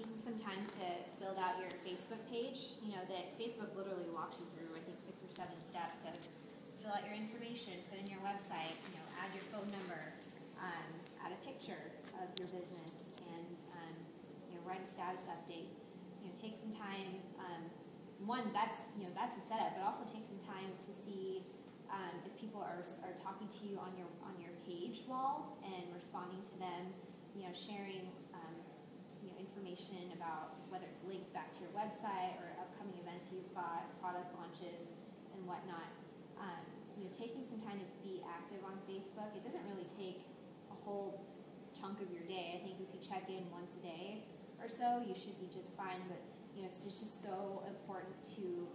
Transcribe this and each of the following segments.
taking some time to build out your Facebook page. You know, that Facebook literally walks you through, I think, 6 or 7 steps of fill out your information, put in your website, you know, add your phone number, add a picture of your business, and you know, write a status update. You know, take some time. One, that's a setup, but also take some time to see if people are talking to you on your page wall and responding to them. You know, sharing information about whether it's links back to your website or upcoming events you've got, product launches, and whatnot. You know, taking some time to be active on Facebook. It doesn't really take a whole chunk of your day. I think if you check in once a day or so, you should be just fine. But you know, it's just so important to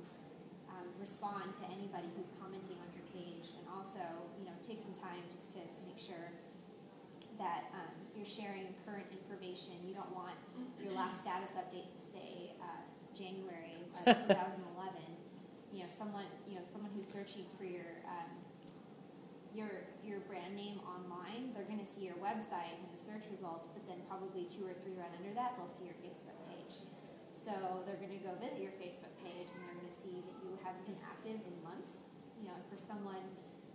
respond to anybody who's commenting on your page, and also, you know, take some time just to make sure that you're sharing current information. You don't want your last status update to say January of 2011. You know, someone who's searching for your brand name online, they're going to see your website and the search results, but then probably 2 or 3 right under that, they'll see your Facebook page. So they're going to go visit your Facebook page, and they're going to see that you haven't been active in months. You know, for someone,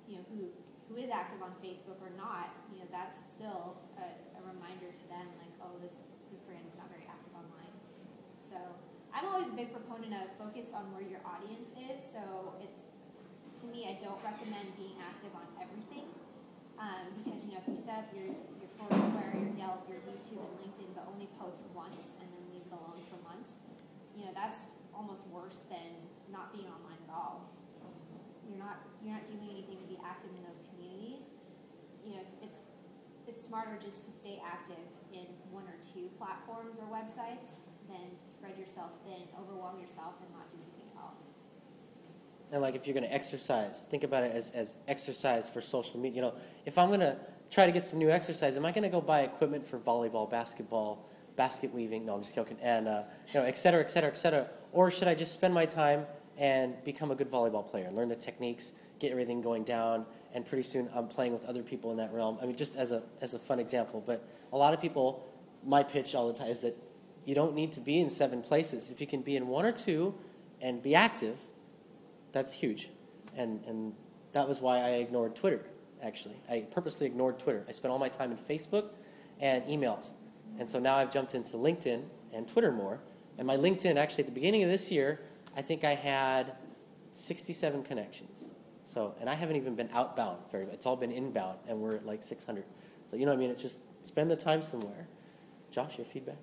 you know, who is active on Facebook or not, you know, that's still a reminder to them, like, oh, this brand is not very active online. So I'm always a big proponent of focus on where your audience is. So to me, I don't recommend being active on everything, because, you know, if you set up your Foursquare, your Yelp, your YouTube, and LinkedIn, but only post once and then leave it alone for months, you know, that's almost worse than not being online at all. You're not doing anything to be active in those communities. You know, it's smarter just to stay active in 1 or 2 platforms or websites than to spread yourself thin, overwhelm yourself, and not do anything at all. And like, if you're going to exercise, think about it as exercise for social media. You know, if I'm going to try to get some new exercise, am I going to go buy equipment for volleyball, basketball, basket weaving? No, I'm just joking. And you know, et cetera, et cetera, et cetera. Or should I just spend my time and become a good volleyball player, learn the techniques, get everything going down, and pretty soon I'm playing with other people in that realm. I mean, just as a fun example. But a lot of people, my pitch all the time is that you don't need to be in 7 places. If you can be in 1 or 2 and be active, that's huge. And that was why I ignored Twitter, actually. I purposely ignored Twitter. I spent all my time in Facebook and emails. And so now I've jumped into LinkedIn and Twitter more. And my LinkedIn, actually, at the beginning of this year, I think I had 67 connections. So, and I haven't even been outbound very much. It's all been inbound, and we're at like 600. So, you know what I mean? It's just spend the time somewhere. Josh, your feedback?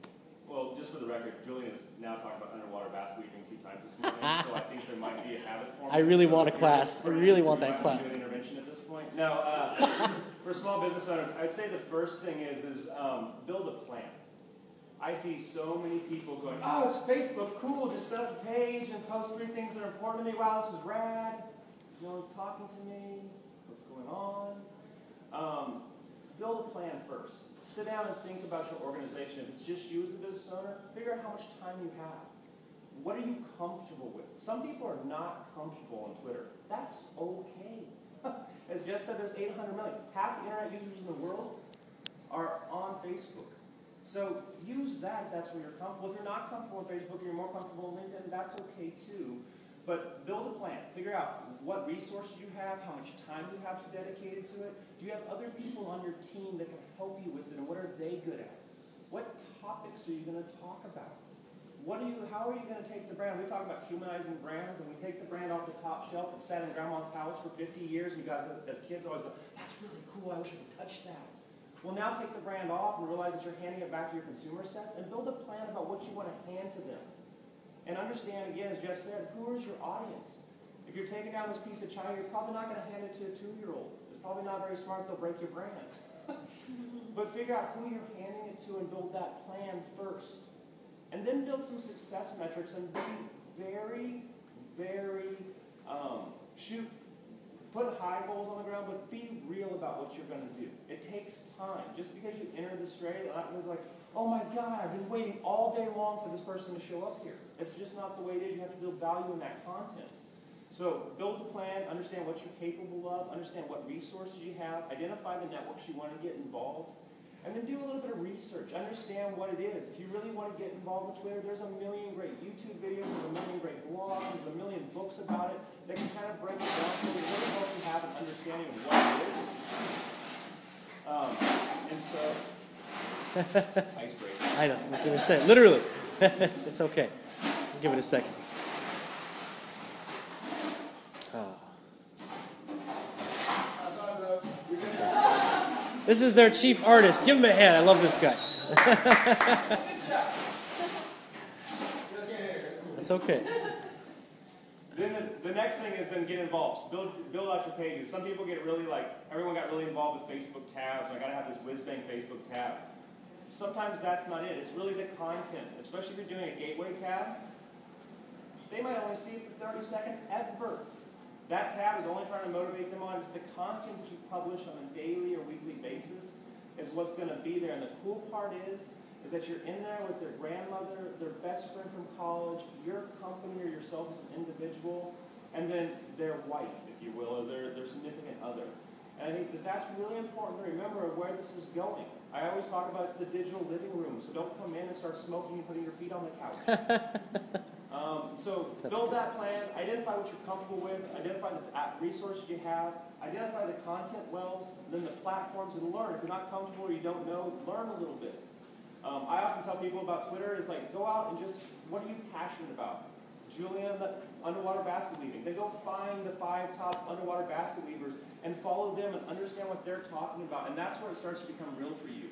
Well, just for the record, Julian is now talking about underwater basket weaving 2 times this morning, so I think there might be a habit forming. I really want a class. I really want that class. Do an intervention at this point. No, for small business owners, I'd say the first thing is build a plan. I see so many people going, oh, it's Facebook, cool, just set up a page and post 3 things that are important to me. Wow, this is rad. No one's talking to me. What's going on? Build a plan first. Sit down and think about your organization. If it's just you as a business owner, figure out how much time you have. What are you comfortable with? Some people are not comfortable on Twitter. That's okay. As Jess said, there's 800 million. Half the internet users in the world are on Facebook. So use that if that's where you're comfortable. If you're not comfortable on Facebook, you're more comfortable on LinkedIn, that's okay too. But build a plan. Figure out what resources you have, how much time you have dedicated to it. Do you have other people on your team that can help you with it, and what are they good at? What topics are you going to talk about? How are you going to take the brand? We talk about humanizing brands, and we take the brand off the top shelf that sat in grandma's house for 50 years, and you guys, as kids, always go, that's really cool, I wish I could touch that. Well, now take the brand off and realize that you're handing it back to your consumer sets, and build a plan about what you want to hand to them. And understand, again, as Jess said, who is your audience? If you're taking down this piece of china, you're probably not going to hand it to a 2-year-old. It's probably not very smart. They'll break your brand. But figure out who you're handing it to and build that plan first. And then build some success metrics and be very, very, put high goals on the ground, but be real about what you're going to do. It takes time. Just because you enter the straight, it was like, oh my God, I've been waiting all day long for this person to show up here. It's just not the way it is. You have to build value in that content. So build the plan, understand what you're capable of, understand what resources you have, identify the networks you want to get involved, And then do a little bit of research. Understand what it is. If you really want to get involved with Twitter, there's a million great YouTube videos, there's a million great blogs, there's a million books about it that can kind of break it down so it really helps you have an understanding of what it is. And so, icebreaker. I know. I'm going to say it. Literally. It's okay. I'll give it a second. This is their chief artist. Give him a hand. I love this guy. That's okay. Then the next thing is then get involved. Build out your pages. Some people get really everyone got really involved with Facebook tabs. I got to have this whiz-bang Facebook tab. Sometimes that's not it. It's really the content. Especially if you're doing a gateway tab, they might only see it for 30 seconds ever. That tab is only trying to motivate them on. It's the content that you publish on a daily or weekly basis is what's going to be there. And the cool part is that you're in there with their grandmother, their best friend from college, your company or yourself as an individual, and then their wife, if you will, or their significant other. And I think that that's really important to remember where this is going. I always talk about it's the digital living room, so don't come in and start smoking and putting your feet on the couch. So build that plan, identify what you're comfortable with, identify the resources you have, identify the content wells, then the platforms, and learn. If you're not comfortable or you don't know, learn a little bit. I often tell people about Twitter is go out and just, what are you passionate about? Julian, the underwater basket weaving. Then go find the 5 top underwater basket weavers and follow them and understand what they're talking about. And that's where it starts to become real for you.